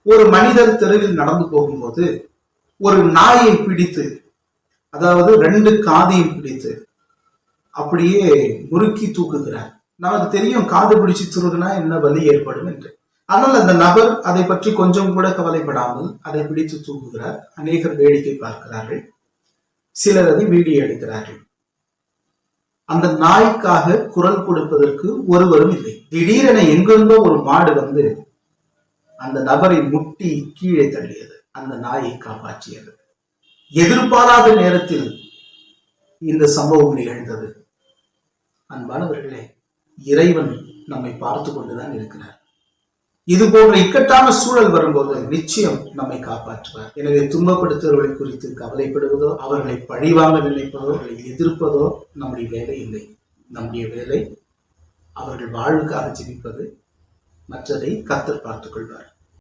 ஒரு மனிதர் தெருவில் நடந்து போகும்போது ஒரு நாயை பிடித்து, அதாவது 2 காதையும் பிடித்து அப்படியே முறுக்கி தூக்குகிறார். நமக்கு தெரியும் காது பிடிச்சு துருகுனா என்ன வலி ஏற்படும் என்று. ஆனால் அந்த நபர் அதை பற்றி கொஞ்சம் கூட கவலைப்படாமல் அதை பிடித்து தூக்குகிறார். அநேகர் வேடிக்கை பார்க்கிறார்கள், சிலர் அதை வீடியோ எடுக்கிறார்கள். அந்த நாய்க்காக குரல் கொடுப்பதற்கு ஒருவரும் இல்லை. திடீரென எங்கிருந்தோ ஒரு மாடு வந்து அந்த நபரை முட்டி கீழே தள்ளியது, அந்த நாயை காப்பாற்றியது. எதிர்பாராத நேரத்தில் இந்த சம்பவம் நிகழ்ந்தது. அன்பானவர்களே, இறைவன் நம்மை பார்த்து கொண்டுதான் இருக்கிறார். இது போன்ற இக்கட்டான சூழல் வரும்போது நிச்சயம் நம்மை காப்பாற்றுவார். எனவே துன்பப்படுத்துவர்களை குறித்து கவலைப்படுவதோ, அவர்களை பழிவாங்க நினைப்பதோ, அவர்களை எதிர்ப்பதோ நம்முடைய வேலை இல்லை. நம்முடைய வேலை அவர்கள் வாழ்வுக்காக ஜெபிப்பது. மற்றதை கர்த்தர் பார்த்துக் கொள்வார்.